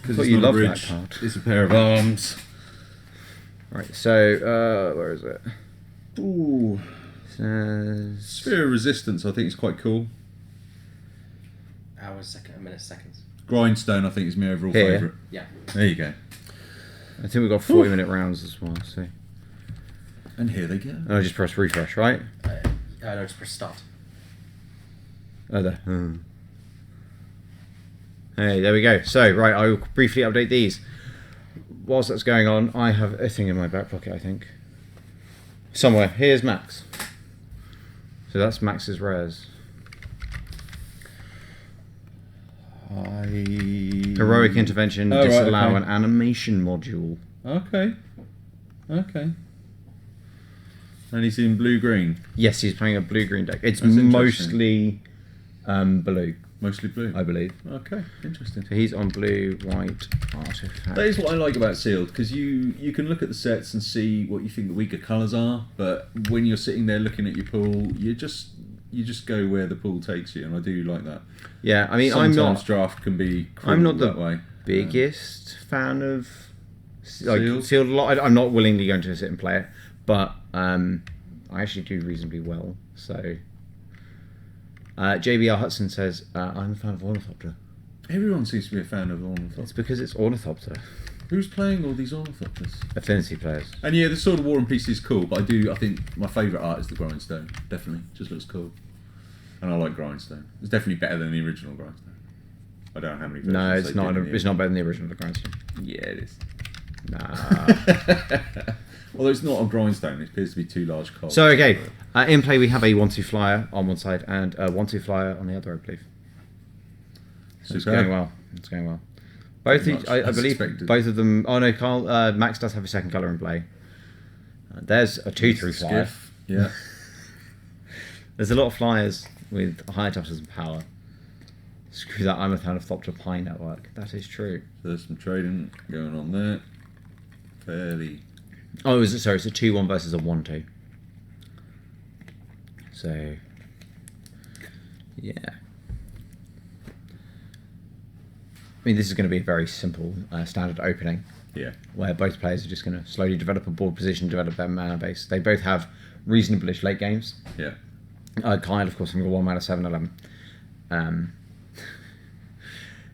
Because you love that card. It's a pair of arms. Right, so where is it? Ooh. Says... Sphere of Resistance, I think is quite cool. Hours, minutes, seconds. Grindstone, I think, is my overall favourite. Yeah. There you go. I think we've got 40-minute rounds as well, so... And here they go. Oh, just press refresh, right? No, just press start. Oh, there. Hey, there we go. So, right, I will briefly update these. Whilst that's going on, I have a thing in my back pocket, I think. Somewhere. Here's Max. So that's Max's rares. Heroic Intervention, disallow an animation module. Okay. Okay. And he's in blue-green? Yes, he's playing a blue-green deck. It's mostly blue. Mostly blue? I believe. Okay, interesting. So he's on blue-white artifact. That is what I like about Sealed, because you can look at the sets and see what you think the weaker colours are, but when you're sitting there looking at your pool, you just go where the pool takes you, and I do like that. Yeah, I mean, sometimes draft can be I'm not the that way. biggest fan of Sealed a lot. I'm not willingly going to sit and play it, but I actually do reasonably well. So JBR Hudson says I'm a fan of Ornithopter. Everyone seems to be a fan of Ornithopter. It's because it's Ornithopter. Who's playing all these Ornithopters? Affinity players. And yeah, the Sword of War and Peace is cool, but I think my favourite art is the Grindstone. Definitely, just looks cool. And I like Grindstone. It's definitely better than the original Grindstone. I don't know how many versions. No, it's not. It's not better than the original Grindstone. Yeah, it is. Nah. Although it's not a Grindstone, it appears to be two large cards. So okay, in play we have a 1/2 flyer on one side and a 1/2 flyer on the other, I believe. So it's going well. It's going well. Both, I believe, both of them. Oh no, Carl. Max does have a second colour in play. There's a 2/3 flyer. Yeah. There's a lot of flyers with higher touches and power. Screw that! I'm a fan of Thopter Pi Network. That is true. So there's some trading going on there. Fairly. Oh, sorry, it's a 2/1 versus a 1/2. So, yeah. I mean, this is going to be a very simple standard opening. Yeah. Where both players are just going to slowly develop a board position, develop their mana base. They both have reasonable-ish late games. Yeah. Kyle, of course, I'm going to 1 mana 7/11.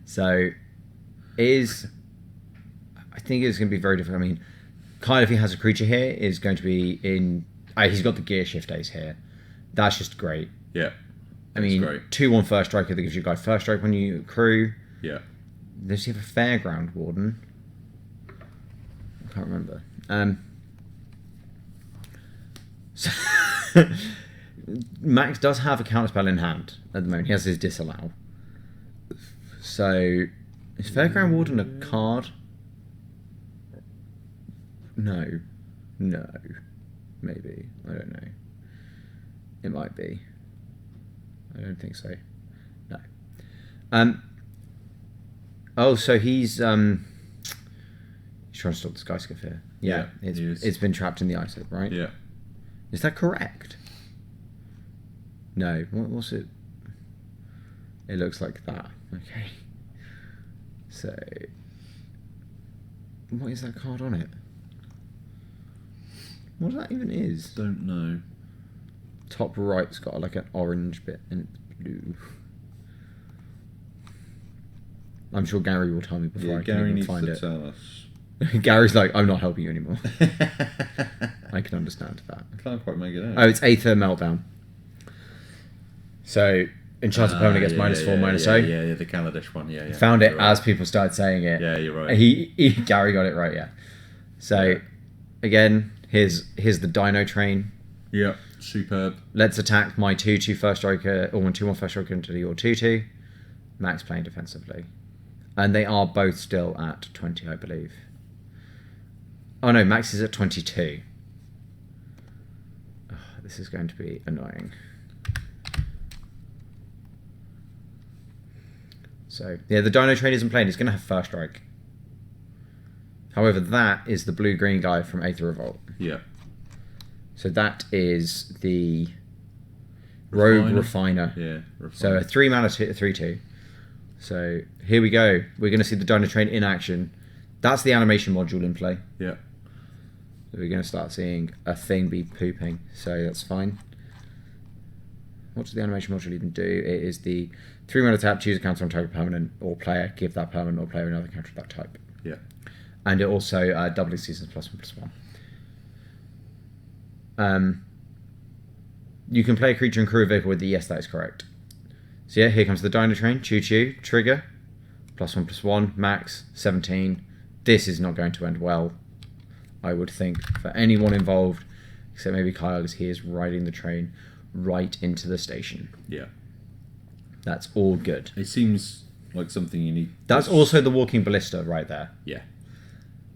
So, I think it's going to be very difficult. I mean, Kyle, if he has a creature here, is going to be in... he's got the Gear Shift Ace here. That's just great. Yeah. I mean, 2/1 First Striker that gives you guys First Strike when you accrue. Yeah. Does he have a Fairground Warden? I can't remember. So Max does have a counterspell in hand at the moment. He has his Disallow. So, is Fairground Warden a card? No. Maybe. I don't know. It might be. I don't think so. No. Oh, so he's trying to stop the Skyskiff here. Yeah, it's been trapped in the ice, right? Yeah. Is that correct? No. What's it? It looks like that. Okay. So, what is that card on it? What that even is? Don't know. Top right's got like an orange bit and it's blue. I'm sure Gary will tell me before I can even find it. Gary needs to tell us. Gary's like, I'm not helping you anymore. I can understand that. I can't quite make it out. Oh, it's Aether Meltdown. So, Enchanted Permanent gets -4, -0. Yeah, the Kaladesh one, yeah. Found it as people started saying it. Yeah, you're right. Gary got it right, yeah. So, again, here's the Dino Train. Yeah, superb. Let's attack my 2/2 First Striker, or 2/1 First Striker into your 2/2. Max playing defensively. And they are both still at 20, I believe. Oh no, Max is at 22. Oh, this is going to be annoying. So, yeah, the Dino Train isn't playing. He's going to have First Strike. However, that is the blue-green guy from Aether Revolt. Yeah. So that is the Rogue Refiner. Yeah, So a 3 mana 3/2. So here we go. We're going to see the Dino Train in action. That's the animation module in play. Yeah. So we're going to start seeing a thing be pooping. So that's fine. What does the animation module even do? It is the 3-mana tap, choose a counter on target permanent or player, give that permanent or player another counter of that type. Yeah. And it also doubling seasons +1/+1. You can play a creature and crew a vehicle with the yes, that is correct. So yeah, here comes the Dino Train, choo choo, trigger, +1/+1, max, 17. This is not going to end well, I would think, for anyone involved, except maybe Kyle, as he is riding the train right into the station. Yeah. That's all good. It seems like something you need. That's also the walking ballista right there. Yeah. It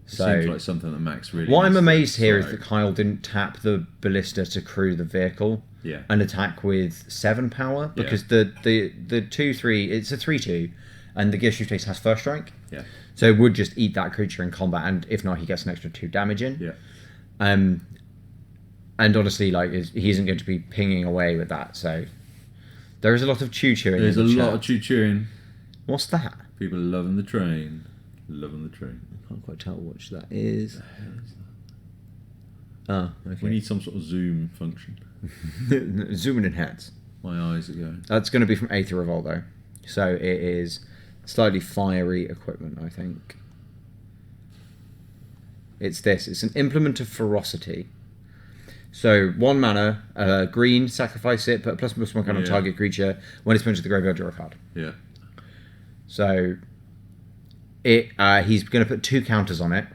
So, seems like something that Max really. what I'm needs to amazed here is decide. that Kyle didn't tap the ballista to crew the vehicle. Yeah. And attack with 7 power, because the 2/3, it's a 3/2, and the Gear Shift Ace has first strike. Yeah. So it would just eat that creature in combat, and if not, he gets an extra 2 damage in. Yeah. And honestly, like, he isn't going to be pinging away with that. So there is a lot of choo-chooing. There's a in the lot chat. of choo-chooing. What's that? People are loving the train. Loving the train. I can't quite tell which that is. Oh, okay. We need some sort of zoom function. Zoom and enhance. My eyes are going. That's going to be from Aether Revolt, though. So it is slightly fiery equipment, I think. It's this. It's an Implement of Ferocity. So 1 mana, green, sacrifice it, put a +1/+1 card on target creature. When it's put into the graveyard, draw a card. Yeah. So he's going to put 2 counters on it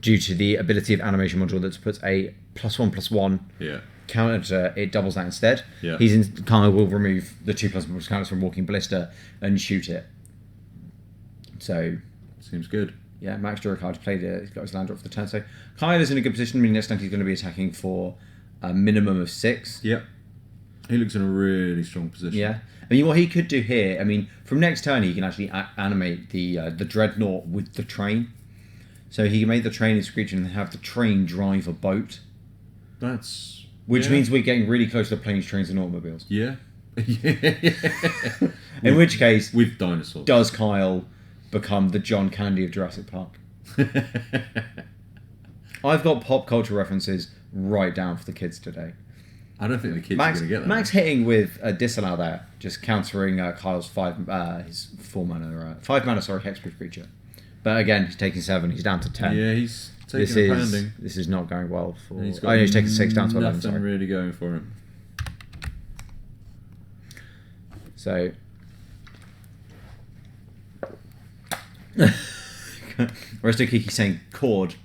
due to the ability of animation module that puts a +1/+1 Yeah. counter. It doubles that instead. Yeah. Kyle will remove the 2+1 counters from Walking Ballista and shoot it. So Seems good. yeah, Max drew a card, played it, he's got his land drop for the turn. So Kyle is in a good position. I mean, next time he's going to be attacking for a minimum of 6. Yep. He looks in a really strong position. Yeah. I mean, what he could do here, I mean, from next turn he can actually animate the Dreadnought with the train. So he can make the train his creature and have the train drive a boat. That's... Which means we're getting really close to planes, trains and automobiles. Yeah. In which case, with dinosaurs. does Kyle become the John Candy of Jurassic Park? I've got pop culture references right down for the kids today. I don't think the kids are going to get that. Max hitting with a disallow there, just countering Kyle's 5 mana hexproof creature. But again, he's taking 7. He's down to 10. Yeah, he's taking a pounding. This is not going well for. He's He's taking 6 down to 11. Nothing Sorry. really going for him. So. Resto Kiki saying chord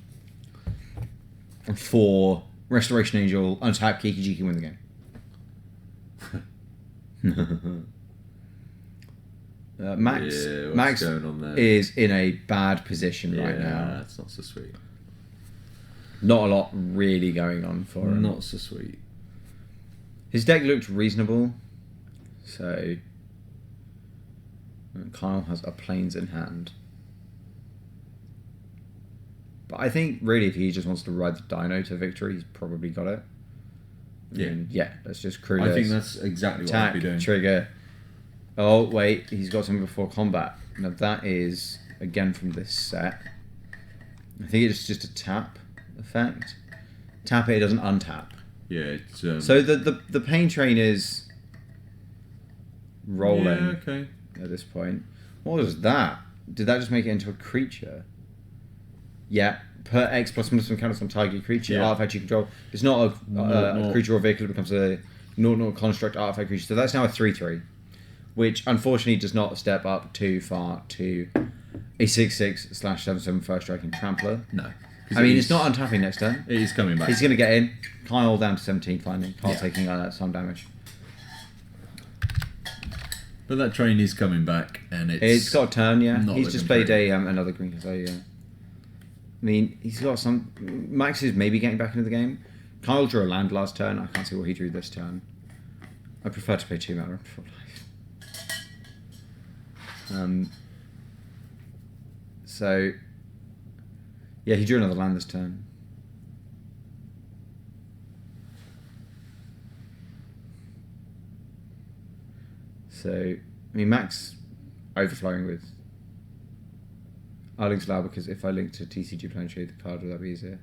for Restoration Angel, untap Kiki Jiki, win the game. Max what's going on there? is in a bad position right now. That's not so sweet. Not a lot really going on for him. Not so sweet. His deck looked reasonable, so Kyle has a planes in hand. But I think really if he just wants to ride the Dino to victory, he's probably got it. Yeah, let's just crew I this. think that's exactly what I'd Attack, be doing. trigger. Oh, wait, he's got something before combat. Now that is, again, from this set. I think it's just a tap effect. Tap it doesn't untap. Yeah, it's... So the pain train is rolling Yeah, okay. at this point. What was that? Did that just make it into a creature? Yeah. Per X plus some counters on target creature, Yeah. artifact you control. It's not a creature or vehicle, it becomes a naught construct artifact creature. So that's now a 3/3. Which unfortunately does not step up too far to a 6/6/7/7 first striking trampler. No. I mean, it's not untapping next turn. It is coming back. He's going to get in. Kyle down to 17 finally. Kyle Yeah. taking some damage. But that train is coming back, and It's got a turn, yeah. not He's just looking played another green, so yeah. I mean, he's got some... Max is maybe getting back into the game. Kyle drew a land last turn. I can't see what he drew this turn. I prefer to play 2 mana before life. So... Yeah, he drew another land this turn. So, I mean, Max overflowing with. I'll link to Lau because if I link to TCG Planetary, the card would that be easier.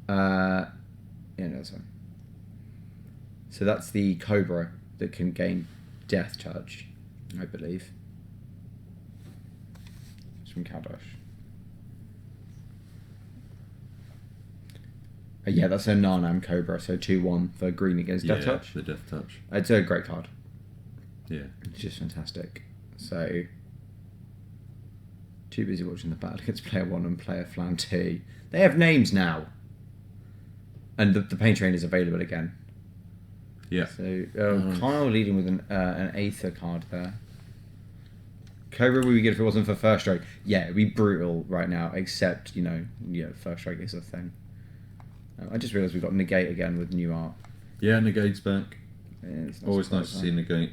Yeah, no, that's fine. So that's the Cobra that can gain Death Touch, I believe. It's from Kadosh. Yeah, that's a Narnam Cobra, so 2/1 for green against Death Touch. The Death Touch. It's a great card. Yeah. It's just fantastic. So, too busy watching the battle against player 1 and player Flan 2. They have names now. And the Pain Train is available again. Yeah. So, Kyle leading with an Aether card there. Cobra would be good if it wasn't for First Strike. Yeah, it'd be brutal right now, except, First Strike is a thing. I just realised we've got Negate again with new art. Yeah, Negate's back. Yeah, always nice to see Negate.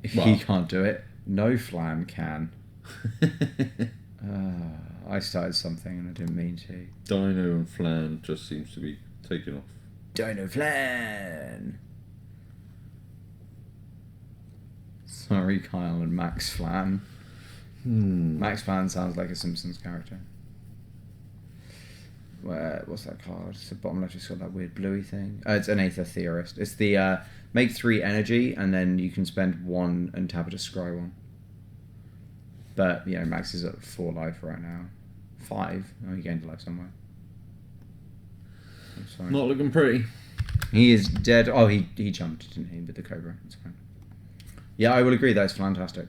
He can't do it. No Flan can. I started something and I didn't mean to. Dino and Flan just seems to be taking off. Dino Flan! Sorry, Kyle and Max Flan. Max Flan sounds like a Simpsons character. What's that card? It's the bottom left, it's got that weird bluey thing. It's an Aether Theorist. It's the make 3 energy and then you can spend 1 and tap it to scry 1. But, Max is at 4 life right now. 5. Oh, he gained a life somewhere. I'm sorry. Not looking pretty. He is dead. Oh, he jumped, didn't he, with the Cobra. That's fine. Yeah, I will agree, that's fantastic.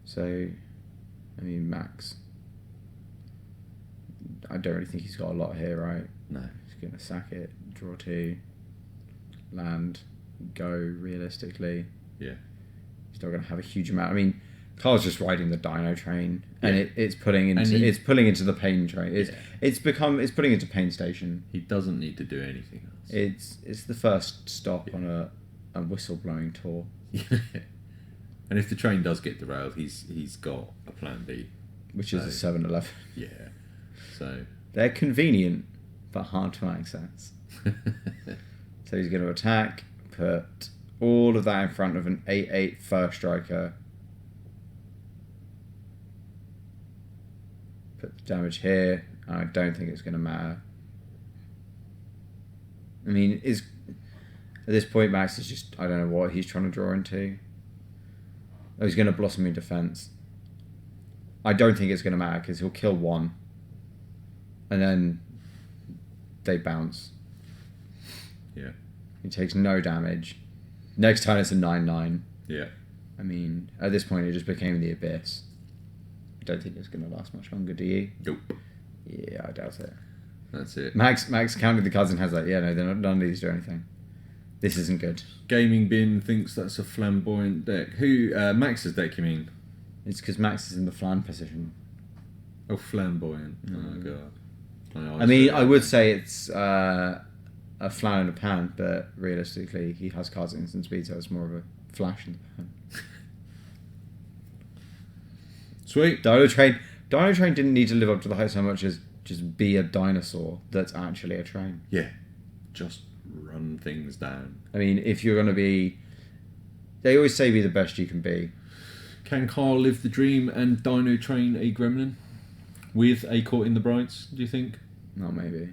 So, Max. I don't really think he's got a lot here, right? No. He's going to sack it, draw 2, land, go realistically. Yeah. He's not going to have a huge amount. Carl's just riding the Dino train, and it's pulling into the Pain train. It's putting into Pain Station. He doesn't need to do anything else. It's the first stop on a whistle blowing tour. And if the train does get derailed, he's got a plan B, which is a 7-Eleven. Yeah. So they're convenient, but hard to access. So he's going to attack, put all of that in front of an 8/8 First Striker. Put the damage here. I don't think it's going to matter. At this point Max is just, I don't know what he's trying to draw into. Oh, he's going to Blossom in Defense. I don't think it's going to matter because he'll kill 1. And then they bounce. Yeah. He takes no damage. Next turn it's a 9/9. Yeah. At this point it just became the Abyss. I don't think it's going to last much longer, do you? Nope. Yeah, I doubt it. That's it. Max counted the cards and has that. Yeah, no, none of these do anything. This isn't good. Gaming Bin thinks that's a flamboyant deck. Who? Max's deck, you mean? It's because Max is in the Flan position. Oh, flamboyant. Oh, God. I would say it's a Flan in a pan, but realistically, he has cards at instant speed, so it's more of a flash in the pan. Sweet. Dino Train didn't need to live up to the hype so much as just be a dinosaur that's actually a train. Yeah. Just run things down. If you're going to be... They always say be the best you can be. Can Carl live the dream and Dino Train a gremlin? With a Caught in the Brides, do you think? No, maybe.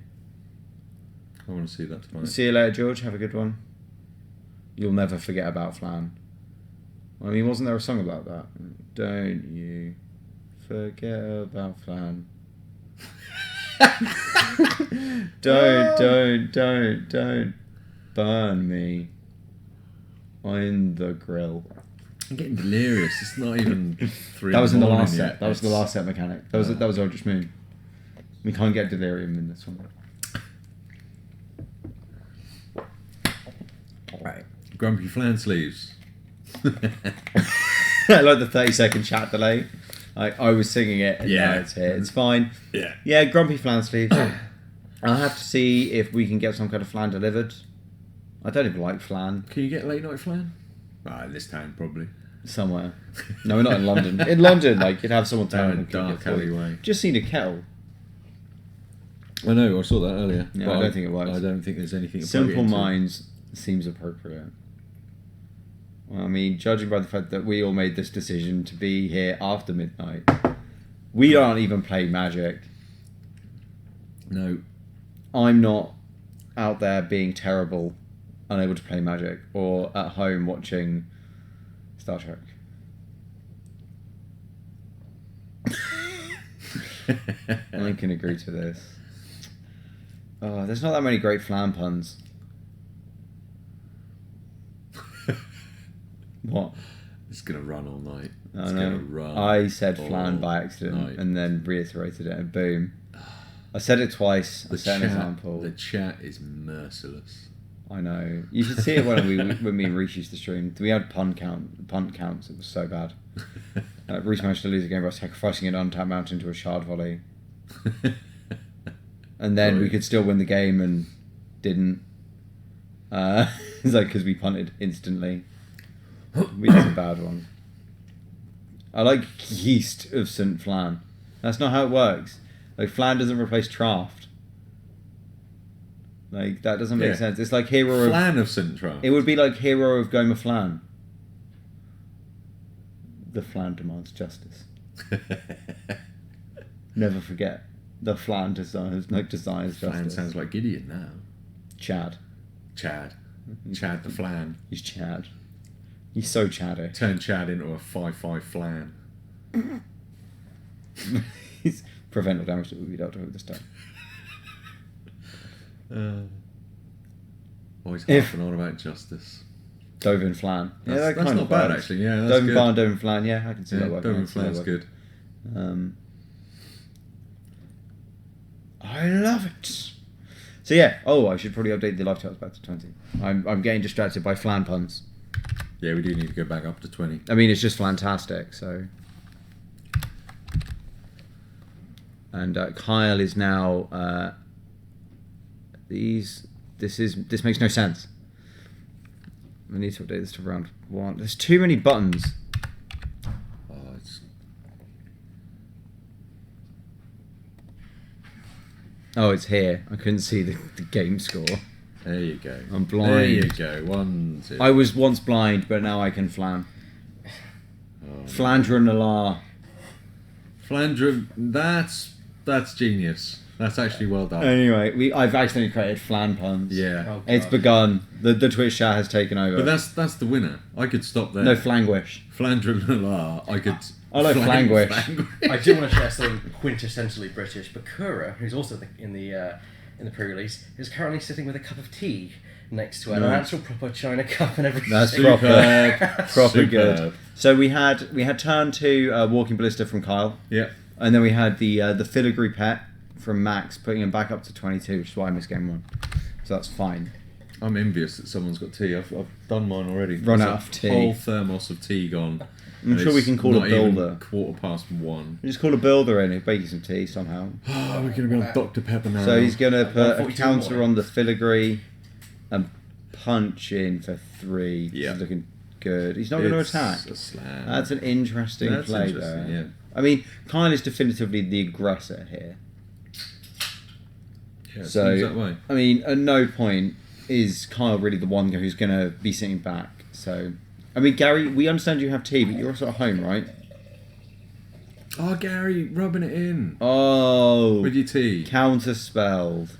I want to see that tonight. See you later, George. Have a good one. You'll never forget about Flan. Wasn't there a song about that? Don't you forget about Flan. Don't burn me on the grill. I'm getting delirious. It's not even 3. That was in the last set. That was the last set mechanic. That was Eldritch Moon. We can't get delirium in this one. Right. Grumpy Flan Sleeves. I like the 30-second chat delay. I was singing it and now it's here. It's fine. Yeah, Grumpy Flan Sleeves. I'll have to see if we can get some kind of flan delivered. I don't even like flan. Can you get late night flan? In this town, probably. Somewhere. No, we're not in London. In London, you'd have someone down a dark alleyway. Just need a kettle. I know, I saw that earlier. Yeah, I don't think it works. I don't think there's anything. Simple Minds seems appropriate. Well, I mean, judging by the fact that we all made this decision to be here after midnight, we don't even play Magic. No. I'm not out there being terrible, unable to play Magic, or at home watching Star Trek. I can agree to this. Oh, there's not that many great flan puns. What? It's going to run all night. I know. I said flan by accident and then reiterated it, and boom. I said it twice. I set an example. The chat is merciless. I know. You should see it when me and Reese used to stream. We had punt counts. It was so bad. Reese managed to lose a game by sacrificing an untapped mountain to a shard volley. And then we could still win the game and didn't. It's like because we punted instantly. We did a bad one. I like yeast of St. Flan. That's not how it works. Like, flan doesn't replace Traft. Like, that doesn't make sense. It's like hero Flan of St. Traft. It would be like hero of Goma Flan. The flan demands justice. Never forget. The flan desires justice. Flan sounds like Gideon now. Chad the flan. He's Chad. He's so chatty. Turn Chad into a 5/5 flan. He's preventable damage that we don't do this time. Always harping on about justice. Dovin Flan. That's not bad actually. Yeah, that's Dovin good. Barn, Dovin Flan. Yeah, I can see that working. Dovin Flan's good. I love it. So yeah. Oh, I should probably update the live tales back to 20. I'm getting distracted by flan puns. Yeah, we do need to go back up to 20. I mean, it's just fantastic. So. And Kyle is now. This makes no sense. I need to update this to round 1. There's too many buttons. Oh, it's here. I couldn't see the game score. There you go. I'm blind. There you go. 1, 2. I was once blind, but now I can flan. Flandra Nalar. Flandra. That's genius. That's actually well done. Anyway, I've accidentally created flan puns. Yeah. Oh, it's begun. The Twitch chat has taken over. But that's the winner. I could stop there. No, Flanguish. Flandra Nalar. I like Flanguish. I do want to share something quintessentially British. Bakura, who's also in the pre-release, is currently sitting with a cup of tea next to an actual proper china cup and everything. That's proper good. So we had turn 2 Walking Ballista from Kyle. Yeah. And then we had the filigree pet from Max, putting him back up to 22, which is why I missed game 1. So that's fine. I'm envious that someone's got tea. I've done mine already. Run out of tea. Whole thermos of tea gone. I'm sure we can call a builder. 1:15. We just call a builder in, he'll bake you some tea somehow. Oh, we're going to be on Dr. Pepper now. So he's going to put a counter on the filigree and punch in for 3. Yeah. He's looking good. He's not going to attack. A slam. That's an interesting play there. Yeah. I mean, Kyle is definitively the aggressor here. Yeah, so, seems that way. I mean, at no point is Kyle really the one who's going to be sitting back. So, I mean, Gary, we understand you have tea, but you're also at home, right? Oh, Gary, rubbing it in. Oh. With your tea. Counterspelled.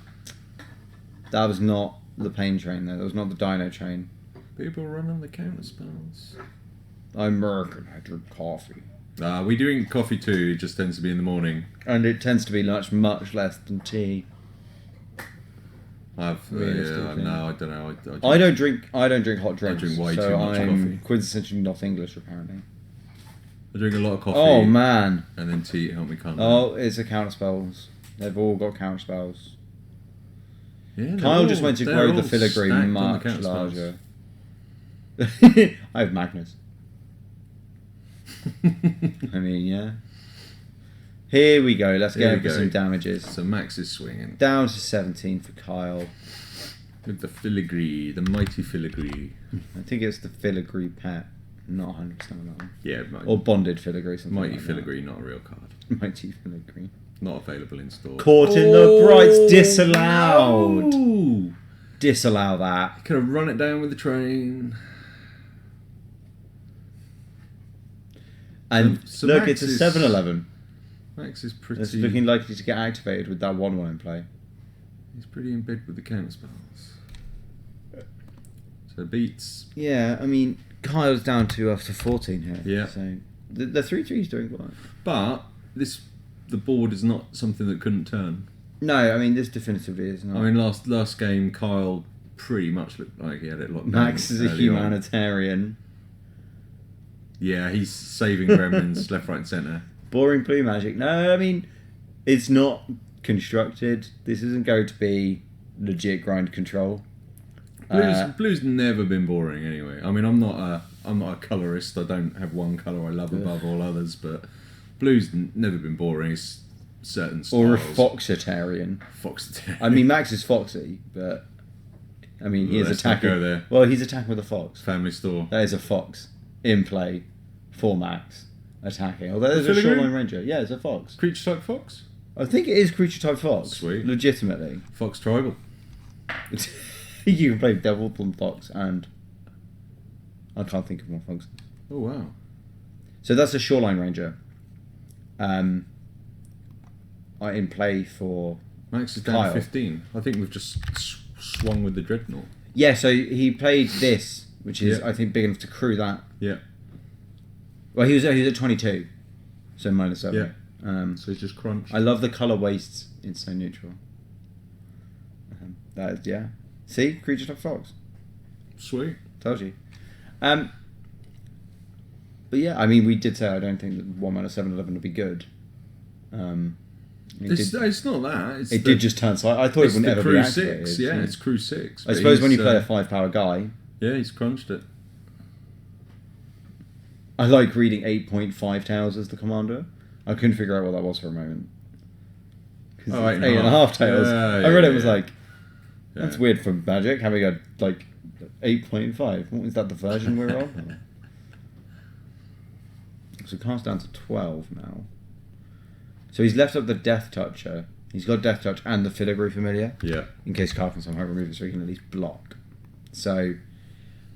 That was not the pain train, though. That was not the dino train. People running the counter spells. I'm American. I drink coffee. We drink coffee too. It just tends to be in the morning. And it tends to be much less than tea. No, I don't know. I don't drink hot drinks. I drink way so too much I'm coffee. quintessentially not English, apparently. I drink a lot of coffee. Oh man! And then tea to help me calm down. Oh, it's a counterspells. They've all got counterspells. Yeah, Kyle just went to grow the filigree much larger. I have Magnus. I mean, yeah. Here we go. Let's get into some damages. So Max is swinging. Down to 17 for Kyle. With the filigree, the mighty filigree. I think it's the filigree pet. Not 100% on that one. Yeah. Or bonded filigree. Mighty like filigree, not a real card. Mighty filigree. Not available in store. Caught in the brights, disallowed. No. disallow that. Could have run it down with the train. And so look, Max it's a is- 7-11. Max is pretty. It's looking likely to get activated with that 1-1 in play. He's pretty in bed with the counter spells. So beats. Yeah, I mean, Kyle's down to 14 here. Yeah. So the 3-3 is doing well. But the board is not something that couldn't turn. No, I mean, this definitively is not. I mean, last game, Kyle pretty much looked like he had it locked down. Max is a early on. humanitarian. Yeah, he's saving gremlins left, right, and centre. Boring blue magic. No, I mean, it's not constructed. This isn't going to be legit grind control. Blue's never been boring anyway. I mean, I'm not a colorist. I don't have one color I love above all others. But blue's never been boring. It's certain styles. Or a foxitarian. Foxitarian. I mean, Max is foxy, but I mean, he is Let's not attacking. go there. Well, he's attacking with a fox. Family store. That is a fox in play for Max attacking. Although there's a Filigree? shoreline ranger. Yeah, it's a fox. Creature type fox. I think it is creature type fox. Sweet. Legitimately. Fox tribal. You can play Devil and Fox, and I can't think of more foxes. Oh wow. So that's a shoreline ranger. In play for Max is down Kyle. 15. I think we've just swung with the dreadnought. Yeah, so he played this, which is Yeah. I think big enough to crew that. Yeah. Well, he was at 22, so -7. Yeah. So he's just crunched. I love the color wastes in so neutral. That is, yeah. See, creature type fox. Sweet. Told you. But yeah, I mean, we did say I don't think that 1 mana 7-11 would be good. It's not that. It did just turn. So I thought it It's wouldn't the ever crew be activated. 6. Yeah, it's crew 6. I but suppose when you he's, play a 5-power guy, yeah, he's crunched it. I like reading 8.5 tails as the commander. I couldn't figure out what that was for a moment. 'Cause Oh, it's 8.5 tails. I read it and was like, that's Yeah. weird for Magic, having a, like, 8.5. What is that, the version we're on? So cast down to 12 now. So he's left up the Death Toucher. He's got Death Touch and the Filigree Familiar. Yeah. In case Kyle can somehow remove it so he can at least block. So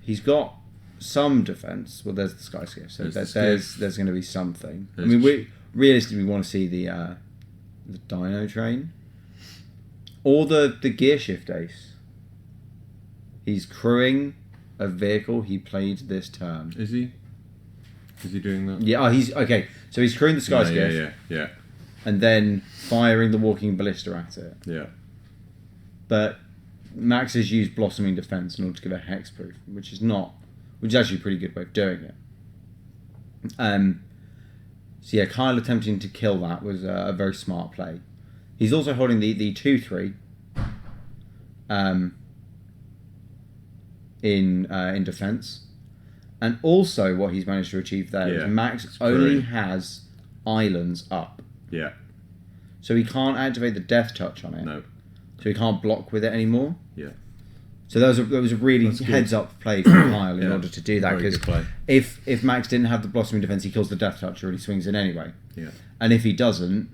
he's got some defense. Well, there's the Sky Skiff. So there's going to be something. I mean, realistically, we want to see the Dino Train. Or the Gear Shift Ace. He's crewing a vehicle he played this turn. Is he? Is he doing that? Yeah, he's... Okay, so he's crewing the Sky Skiff. Yeah. And then firing the Walking Ballista at it. Yeah. But Max has used Blossoming Defense in order to give a hexproof, which is actually a pretty good way of doing it. So yeah, Kyle attempting to kill that was a very smart play. He's also holding the 2/3 in defense, and also what he's managed to achieve there is Max only has islands up. Yeah. So he can't activate the Death Touch on it. No. So he can't block with it anymore. Yeah. So that was a really heads-up play from Kyle in order to do that. Very good play. If Max didn't have the Blossoming Defense, he kills the Death Toucher and he swings in anyway. Yeah. And if he doesn't,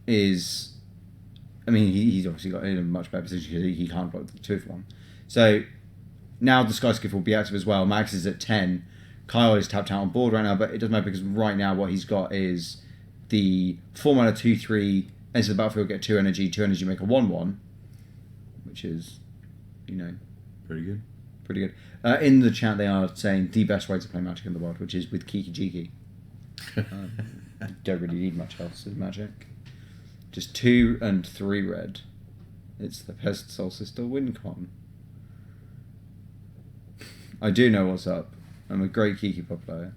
he's obviously got in a much better position because he can't block the 2-for-1. So now the Sky Skiff will be active as well. Max is at 10. Kyle is tapped out on board right now, but it doesn't matter because right now what he's got is the 4 mana 2/3 enter the battlefield, get 2 energy make a 1/1, which is, pretty good. Pretty good. In the chat, they are saying the best way to play Magic in the world, which is with Kiki Jiki. Don't really need much else with Magic. Just 2 and 3 red. It's the Pest Solstice or WinCon. I do know what's up. I'm a great Kiki Pop player.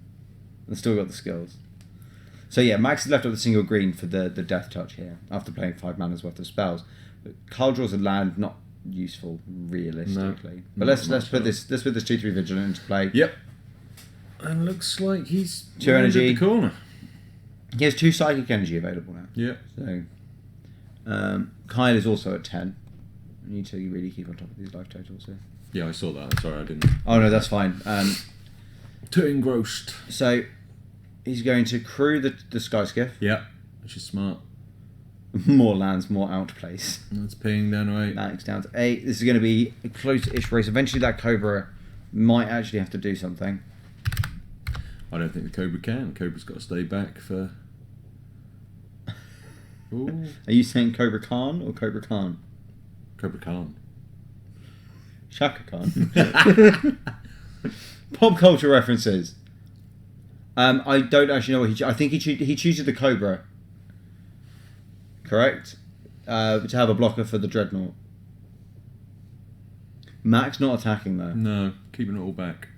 And still got the skills. So yeah, Max is left up with a single green for the Death Touch here, after playing 5 mana's worth of spells. But Carl draws a land, not useful realistically. No, but let's put this 2/3 Vigilant into play. Yep. And looks like he's 2 energy. the corner. He has 2 psychic energy available now. Yeah. So Kyle is also at 10. I need to really keep on top of these life totals here. Yeah, I saw that. Sorry, I didn't. Oh no, that's fine. Too engrossed. So he's going to crew the Sky Skiff. Yeah, which is smart. More lands, more outplays. That's paying down to 8. Max down to 8. This is going to be a close-ish race. Eventually that Cobra might actually have to do something. I don't think the Cobra can. Cobra's got to stay back for... Ooh. Are you saying Cobra Khan or Cobra Khan? Cobra Khan. Shaka Khan. Pop culture references. I don't actually know what he... I think he chooses the Cobra. Correct? To have a blocker for the Dreadnought. Max not attacking though. No, keeping it all back.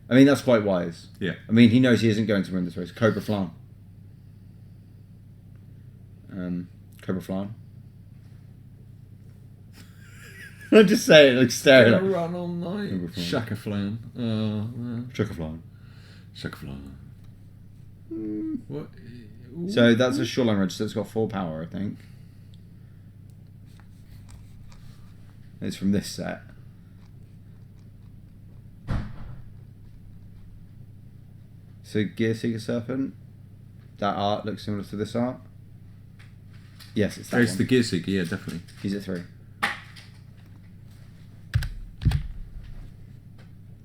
I mean, that's quite wise. Yeah. I mean, he knows he isn't going to win this race. Cobra Flan. Cobra Flan. I'm just saying, like staring at run all night. Shaka Flan. Shaka Flan. Shaka Flan. What? Ooh. So that's a shoreline register that's got 4 power, I think. It's from this set. So Gear Seeker Serpent. That art looks similar to this art. Yes, it's that It's one. the Gear Seeker, yeah, definitely. He's at 3.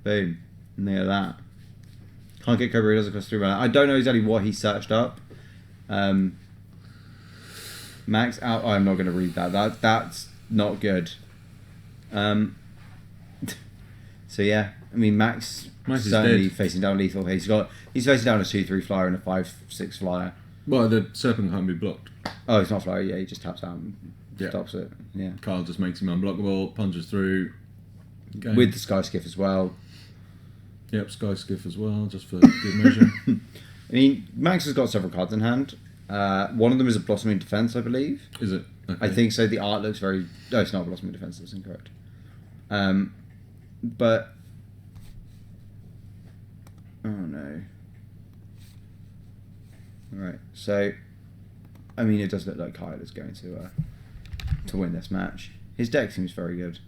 Boom. Near that. Can't get Cobra, he does across 3 mana. I don't know exactly what he searched up. Max out. I'm not going to read that. That's not good. So yeah, I mean Max is certainly dead. facing down lethal. He's facing down a 2/3 flyer and a 5/6 flyer. Well, the Serpent can't be blocked. Oh, it's not flyer. Yeah, he just taps out and Yeah. stops it. Yeah, Carl just makes him unblockable, punches through. Game. with the Sky Skiff as well. Yep, Sky Skiff as well, just for good measure. I mean, Max has got several cards in hand. One of them is a Blossoming Defense, I believe. Is it? Okay. I think so. The art looks very... No, it's not Blossoming Defense. That's incorrect. But... Oh, no. Right. So, I mean, it does look like Kyle is going to win this match. His deck seems very good.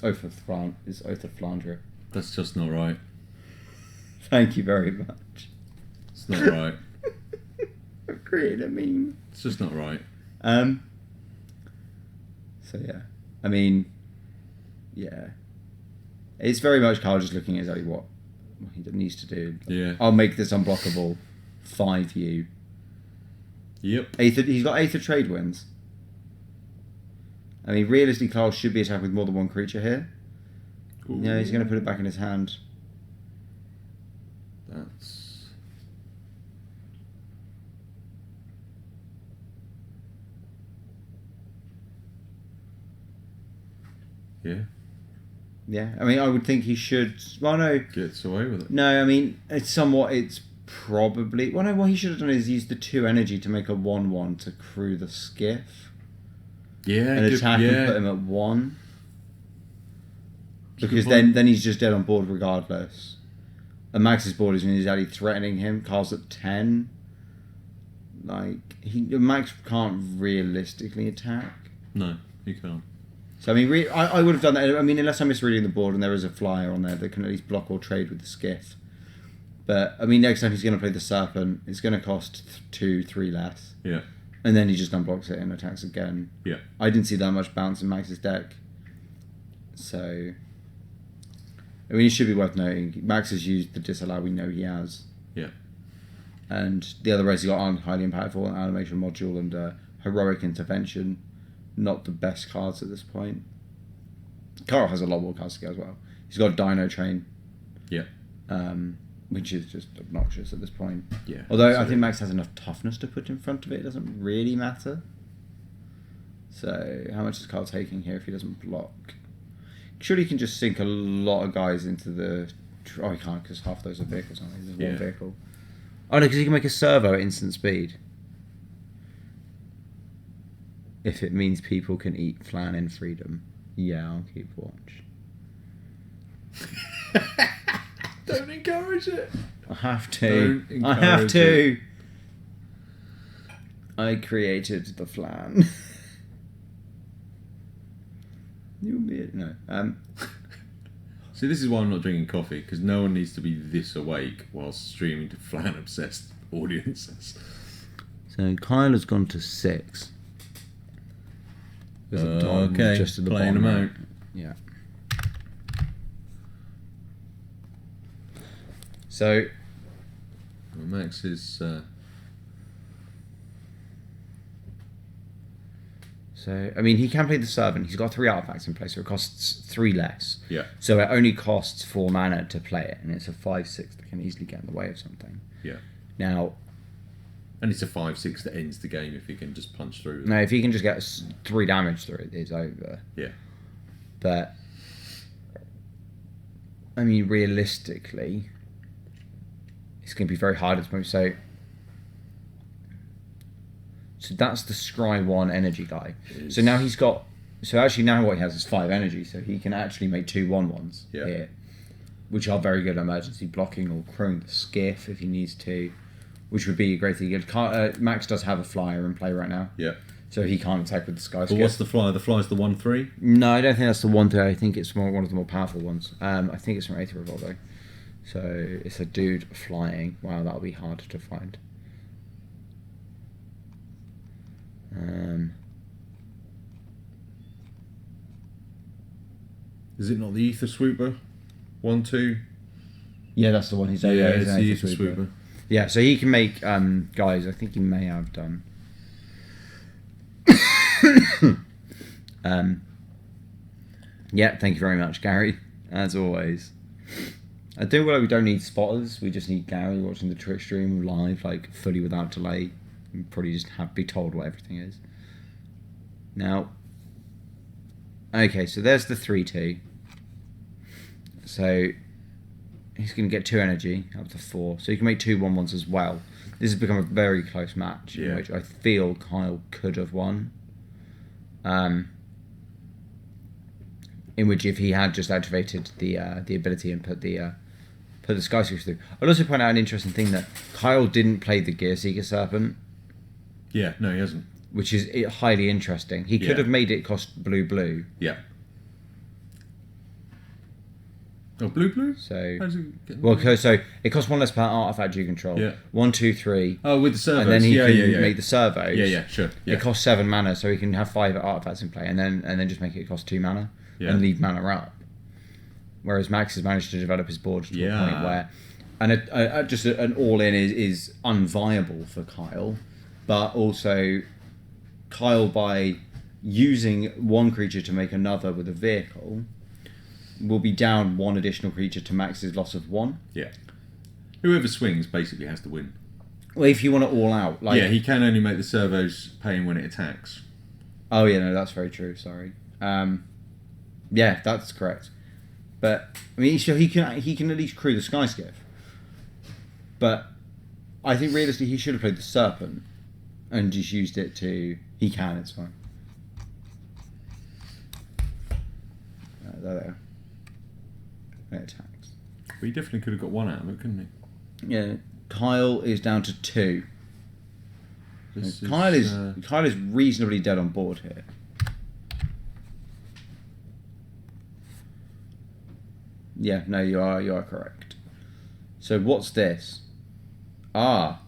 Aether Flandre. That's just not right. Thank you very much. It's not right. I've created a meme. It's just not right. So yeah, I mean, yeah, it's very much Carl just looking at exactly what he needs to do. Yeah. I'll make this unblockable. 5U. Yep. Aether. He's got Aether trade wins. I mean, realistically, Carl should be attacking with more than one creature here. Ooh. Yeah, he's going to put it back in his hand. That's... Yeah. Yeah, I mean, I would think he should... Well, no. Gets away with it. No, I mean, it's probably... Well, no, what he should have done is use the 2 energy to make a 1/1 to crew the skiff. Yeah, And good, attack yeah. and put him at 1. Because then he's just dead on board regardless. And Max's board is when he's actually threatening him. Carl's at 10. Like, Max can't realistically attack. No, he can't. So, I mean, I would have done that. I mean, unless I'm misreading the board and there is a flyer on there that can at least block or trade with the skiff. But, I mean, next time he's going to play the Serpent, it's going to cost 2-3 less. Yeah. And then he just unblocks it and attacks again. Yeah. I didn't see that much bounce in Max's deck. So, I mean, it should be worth noting. Max has used the disallow we know he has. Yeah. And the other races he got on highly impactful, an animation module and heroic intervention. Not the best cards at this point. Carl has a lot more cards to go as well. He's got a Dino Train. Yeah. Which is just obnoxious at this point. Yeah. Although I think Max has enough toughness to put in front of it, it doesn't really matter. So, how much is Carl taking here if he doesn't block? Surely he can just sink a lot of guys into the... Oh, he can't because half those are vehicles, aren't they? There's one vehicle. Oh no, because he can make a servo at instant speed. If it means people can eat flan in freedom. Yeah, I'll keep watch. Don't encourage it. I have to. Don't I have encourage to. I created the flan. You'll be it. No. See, this is why I'm not drinking coffee, because no one needs to be this awake whilst streaming to flan-obsessed audiences. So Kyle has gone to 6. Okay, just at the playing bottom. them out. Yeah. So Well, Max is. So, I mean, he can play the Servant. He's got 3 artifacts in place, so it costs 3 less. Yeah. So it only costs 4 mana to play it, and it's a 5/6 that can easily get in the way of something. Yeah. Now, and it's a 5/6 that ends the game if he can just punch through. No, if he can just get 3 damage through it, it's over. Yeah. But, I mean, realistically, it's going to be very hard at the moment. So that's the Scry 1 energy guy. So now he's got... So actually now what he has is 5 energy, so he can actually make 2 1/1s here, which are very good emergency blocking or crowing the skiff if he needs to, which would be a great thing. Max does have a flyer in play right now. Yeah. So he can't attack with the sky skiff. But what's the flyer? The flyer's the 1/3? No, I don't think that's the 1/3. I think it's one of the more powerful ones. I think it's from Aether Revolt though. So it's a dude flying. Wow, that'll be hard to find. Is it not the Aether Swooper? 1/2? Yeah, that's the one. He's it's the Aether Swooper. Yeah, so he can make guys. I think he may have done. Yeah, thank you very much, Gary. As always. I do well. We don't need spotters. We just need Gary watching the Twitch stream live, like fully without delay. And probably just be told what everything is. Now, okay, so there's the 3/2. So he's going to get 2 energy up to 4, so he can make 2 1/1s as well. This has become a very close match, in which I feel Kyle could have won. In which, if he had just activated the ability and put the Sky Switch through, I'd also point out an interesting thing that Kyle didn't play the Gear Seeker Serpent. Yeah, no, he hasn't. Which is highly interesting. He could have made it cost blue. Yeah. Oh, blue? So, how does it get so it costs 1 less per artifact you control. Yeah. 1, 2, 3. Oh, with the servos. And then he can make the servos. Yeah, sure. Yeah. It costs 7 mana, so he can have 5 artifacts in play, and then just make it cost 2 mana and leave mana up. Whereas Max has managed to develop his board to a point where, and just an all-in is unviable for Kyle, but also Kyle, by using one creature to make another with a vehicle, will be down 1 additional creature to Max's loss of 1. Yeah. Whoever swings basically has to win. Well, if you want it all out, he can only make the servos paying when it attacks. Oh yeah, no, that's very true. Sorry. Yeah, that's correct. But I mean, so he can at least crew the Sky Skiff. But I think realistically, he should have played the Serpent and just used it to. He can. It's fine. There. It attacks. But he definitely could have got 1 out of it, couldn't he? Yeah. Kyle is down to 2. Kyle is reasonably dead on board here. Yeah, no, you are correct. So what's this? Oh,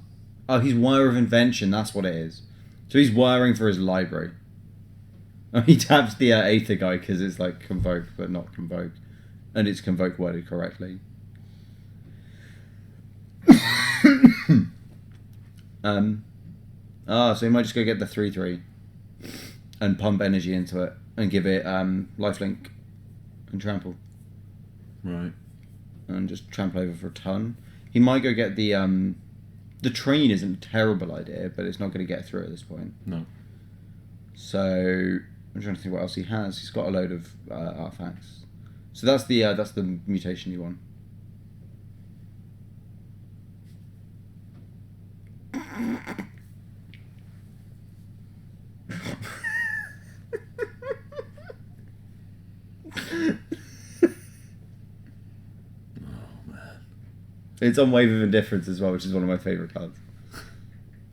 he's Wire of Invention. That's what it is. So he's wiring for his library. Oh, he taps the Aether guy because it's like convoke, but not convoke, and it's convoke worded correctly. So he might just go get the 3/3 and pump energy into it and give it lifelink and trample. Right. And just trample over for a ton. He might go get the train isn't a terrible idea, but it's not going to get through at this point. No. So I'm trying to think what else he has. He's got a load of artifacts. So that's the mutation you want. It's on Wave of Indifference as well, which is one of my favourite cards.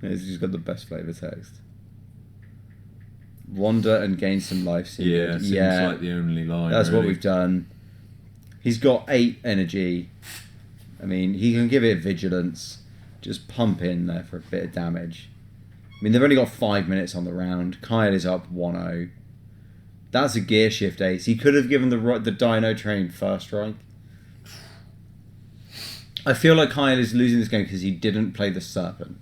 It's just got the best flavour text. Wander and gain some life. Yeah, seems like the only line. That's really what we've done. He's got 8 energy. I mean, he can give it vigilance. Just pump in there for a bit of damage. I mean, they've only got 5 minutes on the round. Kyle is up 1-0. That's a gear shift ace. He could have given the Dino Train first strike. I feel like Kyle is losing this game because he didn't play the Serpent.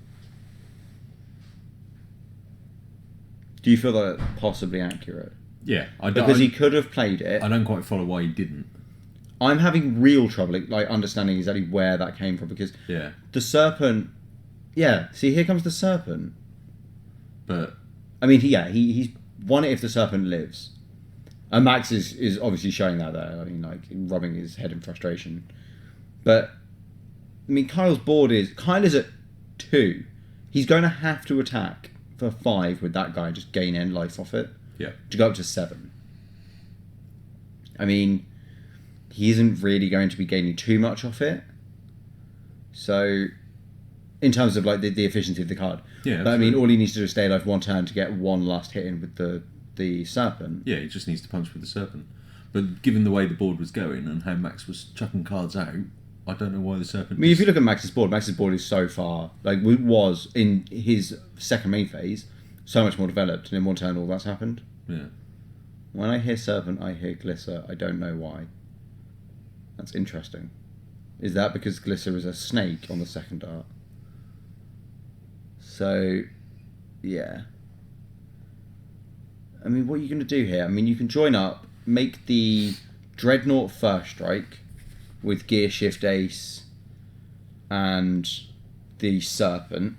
Do you feel that possibly accurate? Yeah, because he could have played it. I don't quite follow why he didn't. I'm having real trouble understanding exactly where that came from because the Serpent. Yeah, see, here comes the Serpent. But I mean, he's won it if the Serpent lives. And Max is obviously showing that there. I mean, like rubbing his head in frustration. But I mean, Kyle is at 2. He's going to have to attack for 5 with that guy, just gain end life off it. Yeah. To go up to 7. I mean, he isn't really going to be gaining too much off it. So, in terms of like the efficiency of the card. Yeah. But I mean, all he needs to do is stay alive 1 turn to get 1 last hit in with the Serpent. Yeah, he just needs to punch with the Serpent. But given the way the board was going and how Max was chucking cards out, I don't know why the Serpent... I mean, if you look at Max's board is so far... Like, it was, in his second main phase, so much more developed, and in 1 turn all that's happened. Yeah. When I hear Serpent, I hear Glisser. I don't know why. That's interesting. Is that because Glisser is a snake on the second art? So, yeah. I mean, what are you going to do here? I mean, you can join up, make the Dreadnought first strike with Gear Shift Ace and the Serpent.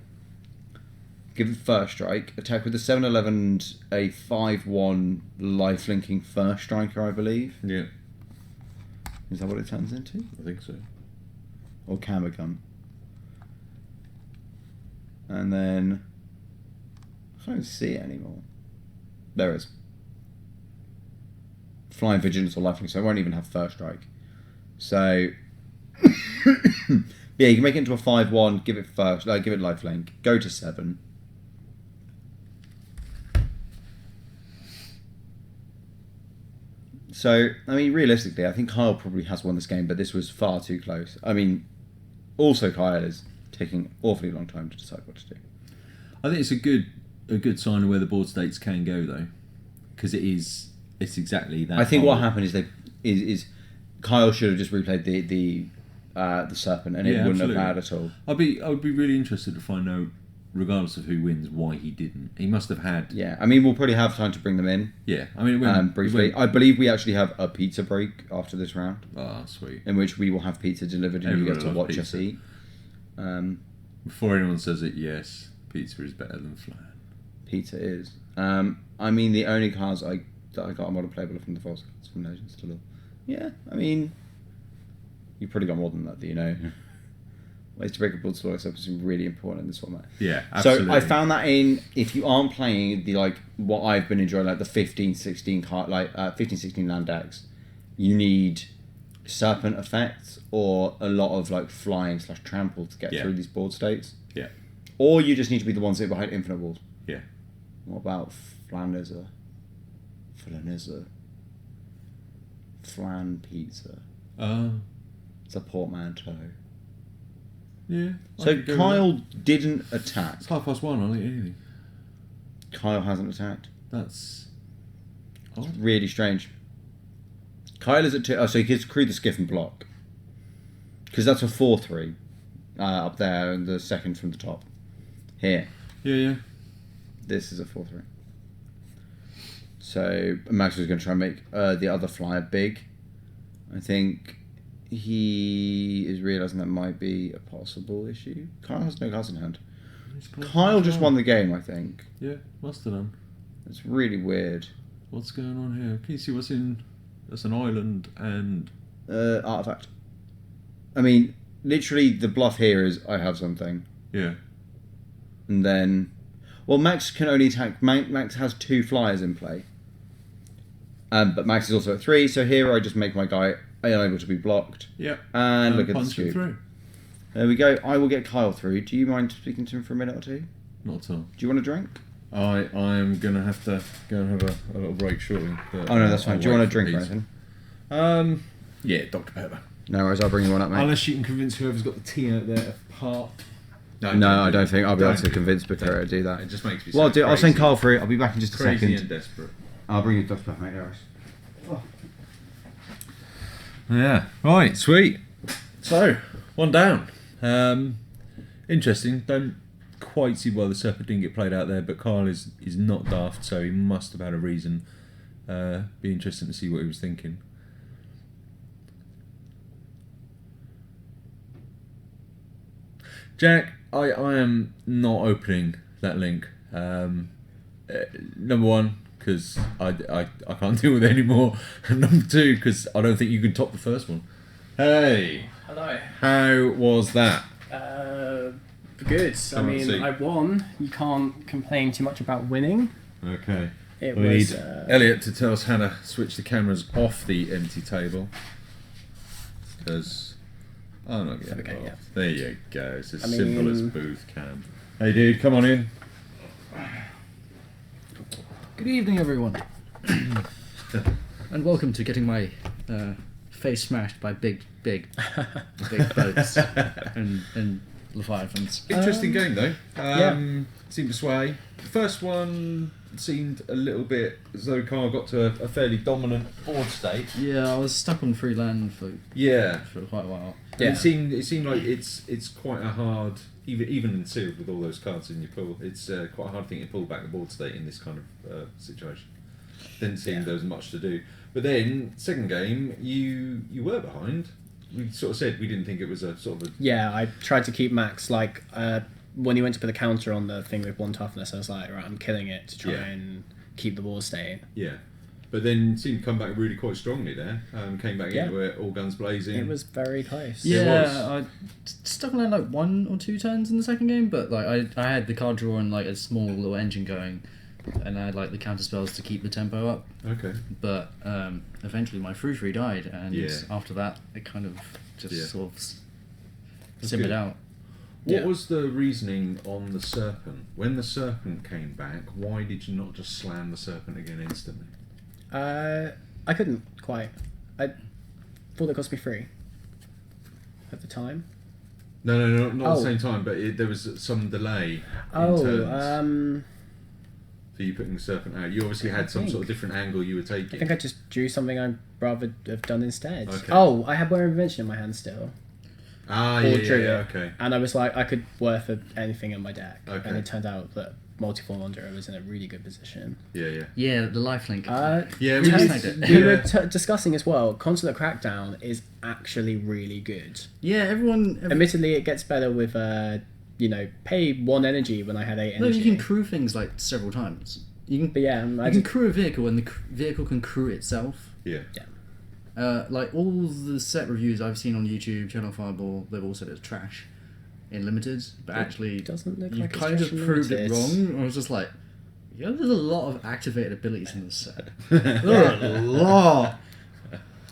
Give it first strike. Attack with the 7-11 and a 5-1 life-linking first striker, I believe. Yeah. Is that what it turns into? I think so. Or Kamagun. And then... I don't see it anymore. There it is. Flying Vigilance or Lifelink, so I won't even have first strike. So... yeah, you can make it into a 5-1, give it first, give it lifelink, go to 7. So, I mean, realistically, I think Kyle probably has won this game, but this was far too close. I mean, also Kyle is taking an awfully long time to decide what to do. I think it's a good sign of where the board states can go, though, because it's exactly that. I think what happened is Kyle should have just replayed the Serpent, and it wouldn't have mattered at all. I would be really interested to find out, regardless of who wins, why he didn't. He must have had... Yeah, I mean, we'll probably have time to bring them in. Yeah, I mean... briefly. I believe we actually have a pizza break after this round. Ah, sweet. In which we will have pizza delivered and you get to watch us eat. Before anyone says it, yes, pizza is better than flan. Pizza is. I mean, the only cards that I got on modern playable are from the false cards from Legends to Law. Yeah, I mean... You probably got more than that, you know. Ways to break a board score is really important in this format. Yeah, absolutely. So I found that if you aren't playing what I've been enjoying, like the 15-16 card, 15-16 land decks, you need Serpent effects or a lot of flying / trample to get through these board states. Yeah. Or you just need to be the ones that are behind infinite walls. Yeah. What about Flanizzer? Flan pizza. It's a portmanteau. Yeah. So Kyle didn't attack. It's 1:30. I'll eat anything. Kyle hasn't attacked. That's really strange. Kyle is at 2. Oh, so he gets crew the skiff and block. Because that's a 4-3 up there, and the second from the top. Here. Yeah. This is a 4-3. So Max was going to try and make the other flyer big. I think he is realising that might be a possible issue. Kyle has no cards in hand. Kyle just won the game, I think. Yeah, must have done. It's really weird. What's going on here? Can you see what's in... That's an island and... Artifact. I mean, literally the bluff here is I have something. Yeah. And then... Well, Max can only attack... Max has 2 flyers in play. But Max is also at 3, so here I just make my guy unable to be blocked. Yeah. And look at the scoop. Through. There we go. I will get Kyle through. Do you mind speaking to him for a minute or two? Not at all. Do you want a drink? I am going to have to go and have a little break shortly. Oh no, that's fine. Do you want a drink or anything? Yeah, Dr. Pepper. No worries, I'll bring you one up, mate. Unless you can convince whoever's got the tea out there apart. No, I don't think I'll be able to convince Bakura to do that. It just makes me. Well, I'll send Carl through. I'll be back in just a crazy second. and desperate. I'll bring you dust back, mate. Yeah. Right. Sweet. So, one down. Interesting. Don't quite see why the Serpent didn't get played out there, but Carl is not daft, so he must have had a reason. Be interesting to see what he was thinking. Jack, I am not opening that link. Number one, because I can't deal with it anymore. And number two, because I don't think you can top the first one. Hey. Hello. How was that? Good. Come on, see. I won. You can't complain too much about winning. Okay. It We was. need Elliot to tell us how to switch the cameras off the empty table. Because I'm not getting Okay, involved. yeah. There you go. It's as simple as booth cam. Hey dude, come on in. Good evening, everyone, and welcome to getting my face smashed by big boats and leviathans. Interesting game though. Yeah. Seemed to sway. The first one seemed a little bit as though Carl got to a fairly dominant board state. Yeah, I was stuck on free land for quite a while. And it seemed like it's quite a hard, even in sealed with all those cards in your pool, it's quite a hard thing to pull back the board state in this kind of situation. Didn't seem there was much to do. But then second game you were behind. We sort of said we didn't think it was a sort of a Yeah, I tried to keep Max like when he went to put the counter on the thing with 1 toughness. I was like, right, I'm killing it to try and keep the ball staying. Yeah. But then seemed to come back really quite strongly there. Came back into it, all guns blazing. It was very close. Yeah, I stuck on like 1 or 2 turns in the second game, but like I had the card draw and like a small little engine going, and I had like the counter spells to keep the tempo up. Okay. But eventually my frou-frou died, and after that it kind of just sort of simmered out. What was the reasoning on the Serpent? When the Serpent came back, why did you not just slam the Serpent again instantly? I couldn't quite. I thought it cost me 3 at the time. No, not at the same time, but there was some delay in turns for you putting the Serpent out. You obviously had some sort of different angle you were taking. I think I just drew something I'd rather have done instead. Okay. Oh, I had Wear Invention in my hand still. Okay. And I was like, I could worth anything in my deck. Okay. And it turned out that Multiform Wanderer was in a really good position. Yeah. Yeah, the lifelink. We were discussing as well, Consulate Crackdown is actually really good. Yeah, everyone... Admittedly, it gets better with, pay 1 energy when I had 8 energy. No, you can crew things like several times. You can crew a vehicle and the vehicle can crew itself. Yeah. Like all the set reviews I've seen on YouTube, Channel Fireball, they've all said it's trash in limited, but actually doesn't look you like kind it's of trash proved in it limited. wrong. I was just like, there's a lot of activated abilities in this set. There are a lot.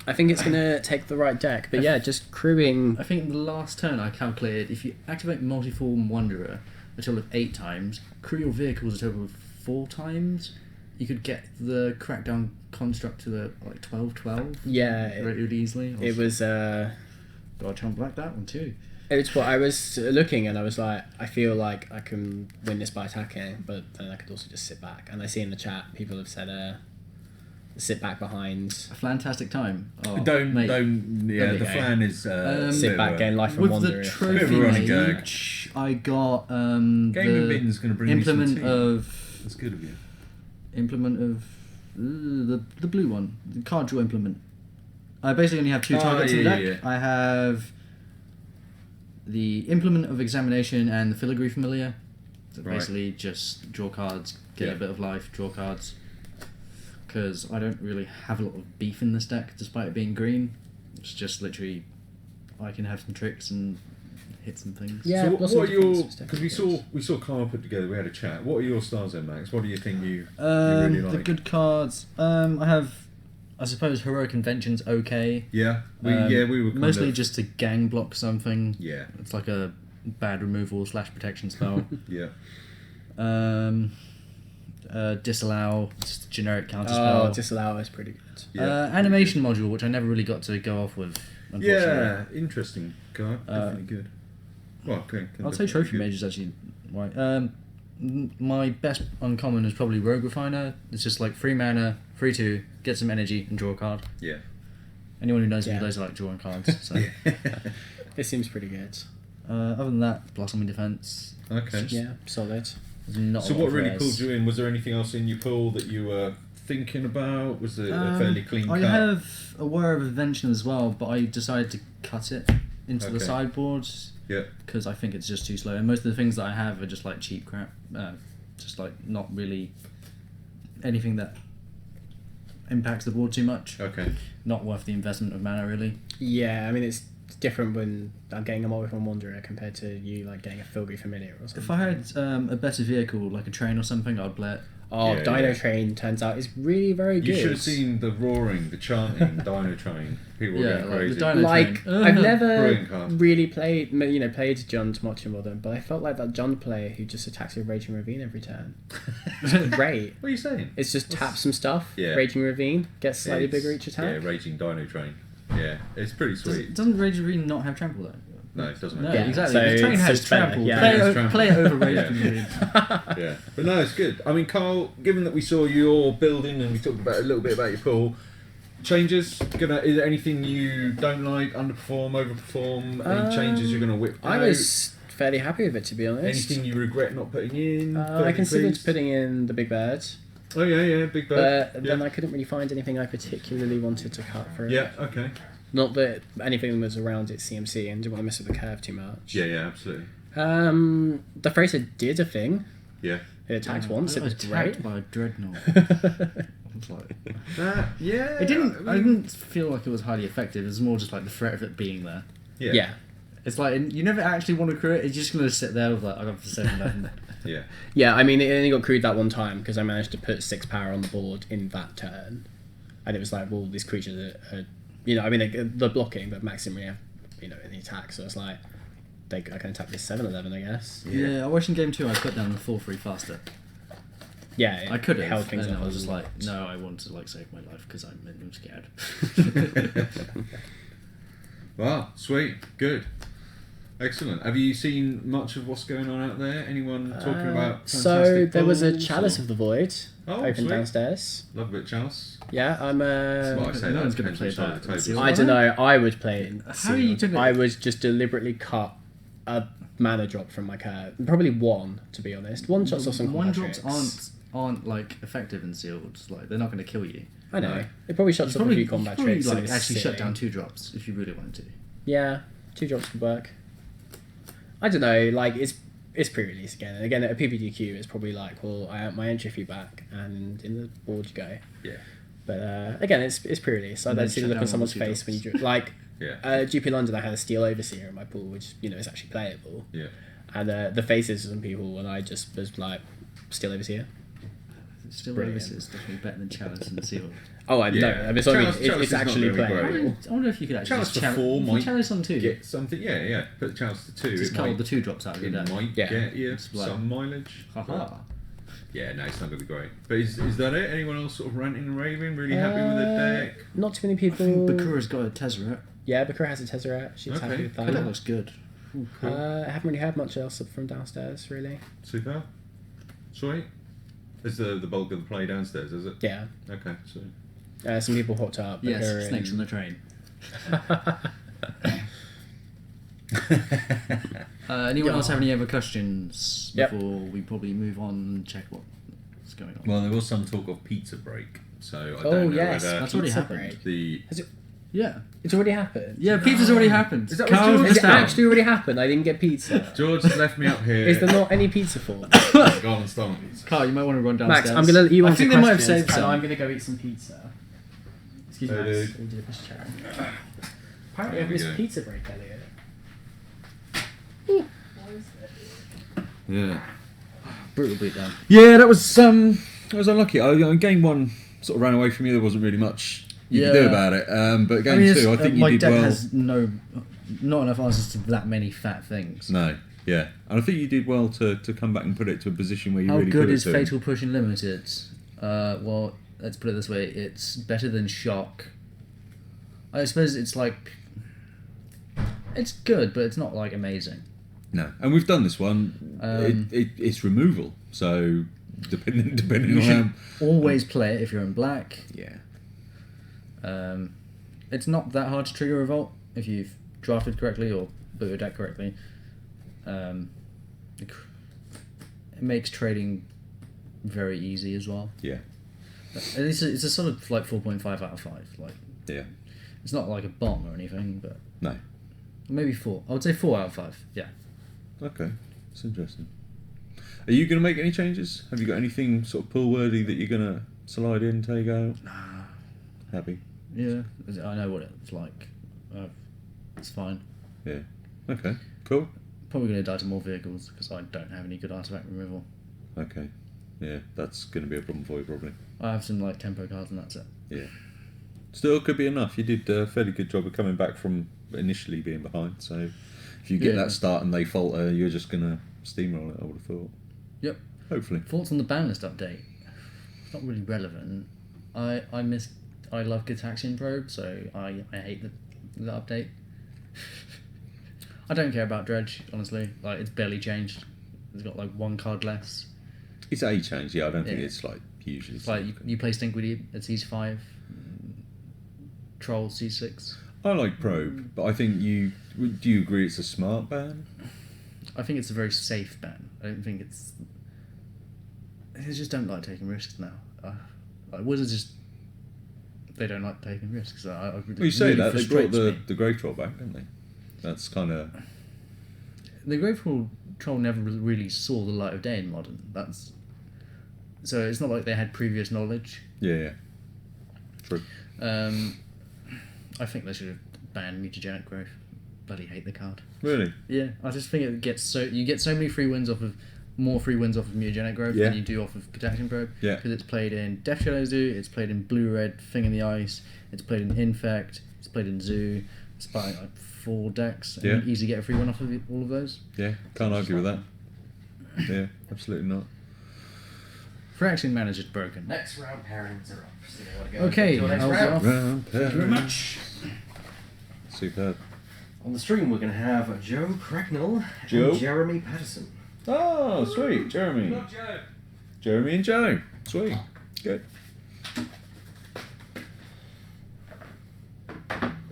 I think it's going to take the right deck, but just crewing... I think the last turn I calculated, if you activate Multiform Wanderer a total of 8 times, crew your vehicles a total of 4 times, you could get the Crackdown construct to the 12-12. Yeah. Really easily. It was... God, I can't black that one too. It's what I was looking and I was like, I feel like I can win this by attacking, but then I could also just sit back. And I see in the chat, people have said sit back behind. A fantastic time. Oh, Don't. Yeah, the go. plan is sit back, gain life from with Wanderer. the trophy mage, I got Game of Bin's going to bring implement you some tea. of. That's good of you. Implement of the blue one, the card draw implement. I basically only have 2 targets in the deck. Yeah. I have the implement of examination and the filigree familiar. So basically just draw cards, get a bit of life, draw cards. Because I don't really have a lot of beef in this deck, despite it being green. It's just literally, I can have some tricks and hit some things. Yeah, so what are your? Because we saw Carl put together. We had a chat. What are your stars then, Max? What do you think you really like? The good cards. I have, I suppose, Heroic Invention's okay. Yeah, we were kind mostly of, just to gang block something. Yeah, it's like a bad removal / protection spell. Yeah. Disallow, just a generic counter spell. Oh, Disallow is pretty good. Yeah. Animation module, which I never really got to go off with. Unfortunately. Yeah, interesting card. Definitely good. Well, I'll say Trophy Mage is actually right. My best uncommon is probably Rogue Refiner. It's just like 3 mana, 3/2, get some energy and draw a card. Yeah. Anyone who knows me knows I like drawing cards. So. It seems pretty good. Other than that, Blossoming Defense. Okay. Yeah, solid. Not So a lot what of really rares. pulled you in? Was there anything else in your pool that you were thinking about? Was it a fairly clean cut? I have Aware of Invention as well, but I decided to cut it into the sideboards. Yeah. Because I think it's just too slow. And most of the things that I have are just like cheap crap. Just like not really anything that impacts the board too much. Okay. Not worth the investment of mana, really. Yeah, I mean, it's different when I'm getting a Multiform Wanderer compared to you like getting a Filgry Familiar or something. If I had a better vehicle, like a train or something, I'd play it. Oh, Yeah, Dino yeah. Train turns out is really very good. You should have seen the roaring, the chanting, Dino Train. People were Yeah, going like crazy. the Dino Like, Train. I've never Brilliant card. really played Jund much in Modern, but I felt like that Jund player who just attacks with Raging Ravine every turn. It's great. What are you saying? It's just tap some stuff, Yeah. Raging Ravine, gets slightly It's- bigger each attack. Yeah, Raging Dino Train. Yeah, it's pretty sweet. Doesn't Rage Ravine not have trample though? No, it doesn't. No, Yeah, exactly. so the train it's has just better, trample. yeah. Play, It has it, trample. play it over Rage Yeah. Ravine. Yeah, but no, it's good. I mean, Carl, given that we saw your building and we talked about a little bit about your pool, changes. Is there anything you don't like, underperform, overperform? Any changes you're gonna whip out? I was fairly happy with it, to be honest. Anything you regret not putting in? I Fairly considered pleased? putting in the Big Bird, Oh yeah, Big Bird. but then I couldn't really find anything I particularly wanted to cut for it. Yeah, okay. Not that anything was around its CMC and didn't want to mess with the curve too much. Yeah, absolutely. The Freighter did a thing. Yeah. It attacked once. It was attacked great. by a dreadnought. I was like, Yeah. I didn't feel like it was highly effective. It was more just like the threat of it being there. Yeah. Yeah. It's like you never actually want to crew it. You're just gonna sit there with like I got for 7-11. Yeah. Yeah, I mean, it only got crewed that one time because I managed to put 6 power on the board in that turn. And it was like, well, these creatures are I mean, they're blocking, but Max didn't really have, any attack. So it's like, I can attack this 7/11, I guess. Yeah, I wish in game 2 I put down the 4/3 faster. Yeah, I could held have, things and up I was a just lot. like, no, I want to like save my life because I'm scared. Wow, sweet, good, excellent. Have you seen much of what's going on out there? Anyone talking about? So fantastic there was a polls, Chalice or- of the Void Oh, open sweet. downstairs. Love a bit of Chalice. Yeah, I'm Well, I say no that one's gonna depends play which side that. of the table. See what I don't know. I would play it. How are you doing it? I would just deliberately cut a mana drop from my curve. Probably one, to be honest. One shots off some One quadrix. drops aren't like effective in sealed. Like they're not going to kill you. I know. No. It probably shuts off a few combat probably tricks. and like it's actually shut silly. down 2 drops if you really wanted to. Yeah, 2 drops could work. I don't know. Like it's pre-release again, and again at a PPDQ, it's probably like, well, I have my entry fee back, and in the board you go. Yeah. But again, it's pre-release. I'd And like then to see the shut look down on someone's all the face when you 2 drew. Like Yeah. GP London, I had a Steel Overseer in my pool, which is actually playable. Yeah. And the faces of some people, and I just was like, Steel Overseer. Still, Brilliant. Overseas is definitely better than Chalice and sealed. Oh, I Yeah. know. I mean, so I mean, Chalice it's is not actually really great. playable. I wonder if you could actually Chalice just for 4 might Chalice on 2. Get something. Yeah. Put the Chalice to 2. Just it cut all might, the 2 drops out of your it deck. might Yeah. get you It's like- some mileage. Haha. Yeah, no, it's not going to be great. But is that it? Anyone else sort of ranting and raving? Really happy with their deck? Not too many I think people. Bakura's got a Tezzeret. Yeah, Bakura has a Tezzeret. She's Okay, happy with That that. looks good. Cool. I haven't really had much else from downstairs, really. Super. Sweet. Is the bulk of the play downstairs, is it? Yeah. Okay, sweet. Some people hooked up. Yes, Bakura snakes on and- the train. Anyone else have any other questions Yep. before we probably move on and check what's going on? Well, there was some talk of pizza break, so I Oh, don't know yes. whether That's already Pizza happened. break. the... Yeah. It's already happened. Yeah, pizza's already happened. Is that Carl what George Has missed it out. actually already happened? I didn't get pizza. George left me up here. Is there not any pizza for me? Gone and stolen pizza. Carl, you might want to run Max, downstairs. I'm going to let you I answer think they might have questions, saved and some. I'm going to go eat some pizza. Excuse me, Hey, Max. dude. Let me do this chair. Apparently There I've we missed go. pizza break, Elliot. Yeah. Brutal beatdown. Yeah, that was unlucky. Game 1 sort of ran away from you. There wasn't really much you could do Yeah. about it. But game 2, I think you my did deck well. has not enough answers to that many fat things. No, yeah, and I think you did well to come back and put it to a position where you How really good put it is to. Fatal Push Unlimited? Well, let's put it this way: it's better than Shock. I suppose it's like it's good, but it's not like amazing. No, and we've done this one. It's removal, so depending You on should how... always play it if you're in black. Yeah. It's not that hard to trigger Revolt if you've drafted correctly or built your deck correctly. It makes trading very easy as well. Yeah. It's a sort of like 4.5 out of 5. Like, Yeah. it's not like a bomb or anything, but No. maybe 4. I would say 4 out of 5. Yeah. Okay. That's interesting. Are you going to make any changes? Have you got anything sort of pull worthy that you're going to slide in, take out? Nah. Happy? Yeah. I know what it's like. It's fine. Yeah. Okay. Cool. Probably going to die to more vehicles because I don't have any good artifact removal. Okay. Yeah, that's going to be a problem for you probably. I have some like tempo cards and that's it. Yeah. Still could be enough. You did a fairly good job of coming back from initially being behind, so if you get that start and they falter, you're just going to steamroll it, I would have thought. Yep. Hopefully. Thoughts on the ban list update? It's not really relevant. I love Gitaxian Probe, so I hate the update. I don't care about Dredge, honestly. Like, it's barely changed. It's got like 1 card less. It's a change, yeah. I don't think it's like hugely. It's like you play Stinkweed at C5, Troll C6. I like Probe, but I think do you agree it's a smart ban? I think it's a very safe ban. I don't think it's... I just don't like taking risks now. Like Wizards just... They don't like taking risks. Well, you say that, they brought the Grave Troll back, didn't they? That's kind of... The Grave Troll never really saw the light of day in Modern. So it's not like they had previous knowledge. Yeah. True. I think they should have banned Mutagenic Growth. Bloody hate the card. Really? Yeah, I just think it gets you get so many free wins off of Mutagenic Growth than you do off of Gitaxian Probe. Yeah. Because it's played in Death Shadow Zoo, it's played in Blue Red Thing in the Ice, it's played in Infect, it's played in Zoo. It's by like 4 decks, and you easily get a free one off of all of those. Yeah, can't argue with that. Yeah, absolutely not. Fraction Manager's broken. Next round pairings are up. So they want to go Okay, to the next I'll round. go. Thank you very much. Superb. On the stream, we're going to have Joe Cracknell Joe? and Jeremy Patterson. Oh, sweet. Jeremy. Love Joe. Jeremy and Joe. Sweet. Good.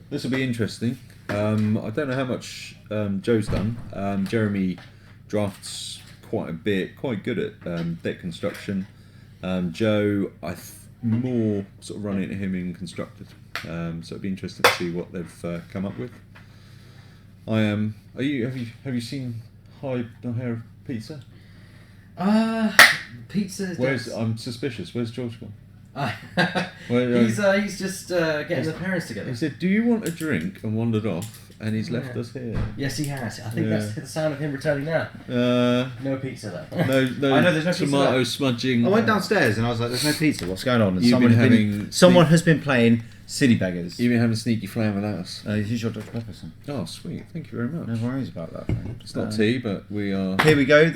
This will be interesting. I don't know how much Joe's done. Jeremy drafts quite a bit, quite good at deck construction. Joe, more sort of run into him in constructed. So it'd be interesting to see what they've come up with. Have you seen High Hair Pizza? Pizza. I'm suspicious. Where's George gone? He's just getting the parents together. He said, "Do you want a drink?" and wandered off. And he's left us here. Yes, he has. I think that's the sound of him returning now. No pizza though. No, I know there's no pizza tomato there. smudging. I went downstairs and I was like, "There's no pizza. What's going on?" And You've someone has been playing City Beggars. You've been having sneaky flam with us. Here's your Dr. Pepper, son. Oh, sweet. Thank you very much. No worries about that, friend. It's not tea, but we are... Here we go.